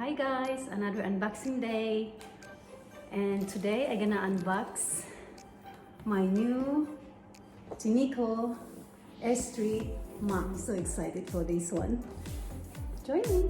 Hi guys, another unboxing day, and today I'm gonna unbox my new Tineco S3 mug. So excited for this one. Join me.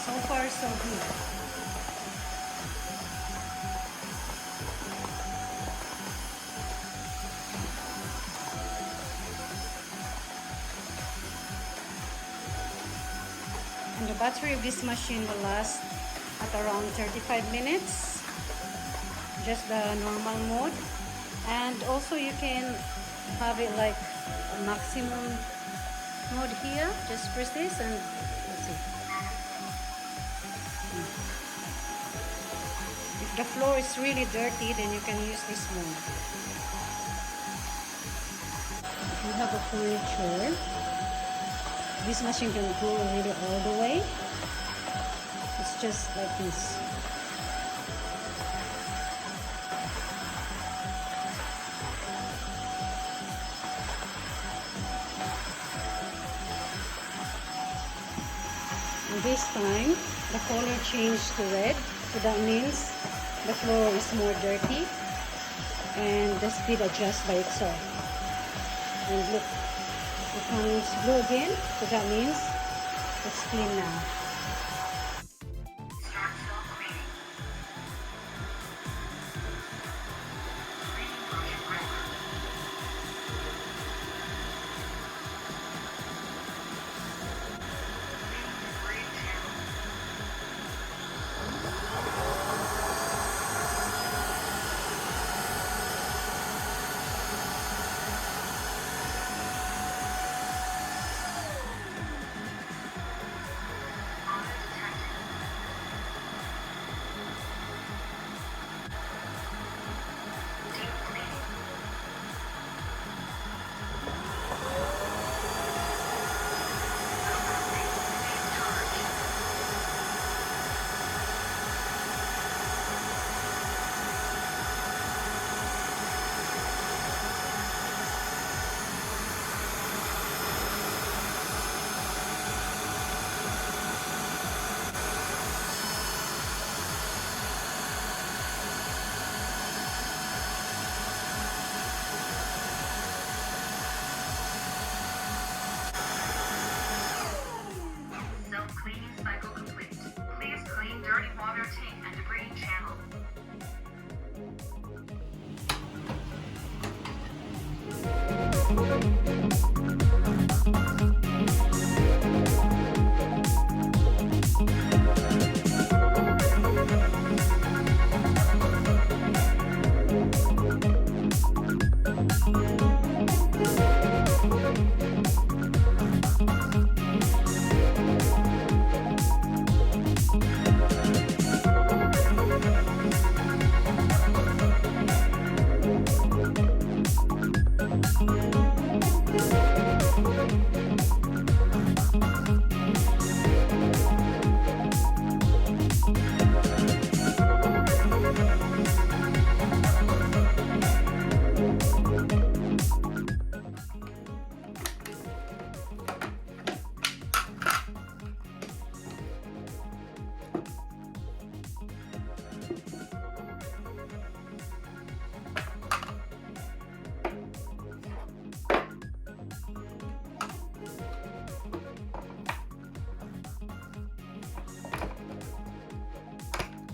So far, so good. And the battery of this machine will last at around 35 minutes. Just the normal mode. And also you can have it like a maximum mode here. Just press this and let's see. If the floor is really dirty, then you can use this mode. If you have a furniture, this machine can go really all the way. It's just like this. And this time, the color changed to red. So that means the floor is more dirty and the speed adjusts by itself. And look, it becomes blue again, so that means it's clean now.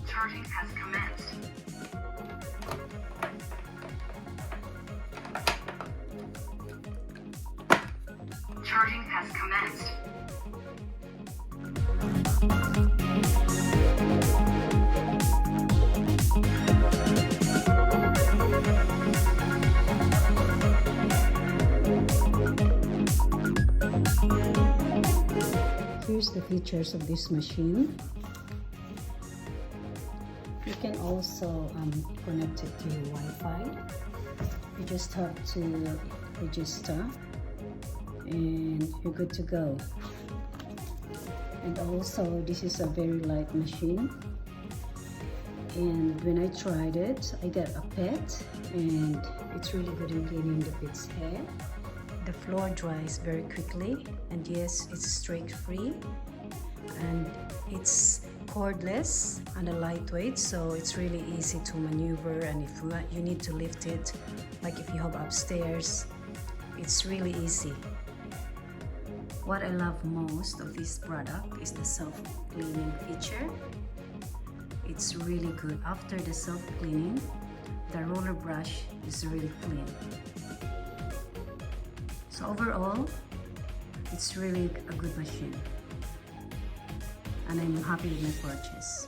Charging has commenced. Charging has commenced. Here's the features of this machine. You can also connect it to your Wi-Fi. You just have to register and you're good to go. And also this is a very light machine, and when I tried it, I got a pet and it's really good in cleaning the pet's hair. The floor dries very quickly, and yes, it's streak free, and it's cordless and a lightweight, so it's really easy to maneuver. And if you need to lift it, like if you have upstairs, it's really easy. What I love most of this product is the self-cleaning feature. It's really good. After the self-cleaning, the roller brush is really clean. So overall, it's really a good machine, and I'm happy with my purchase.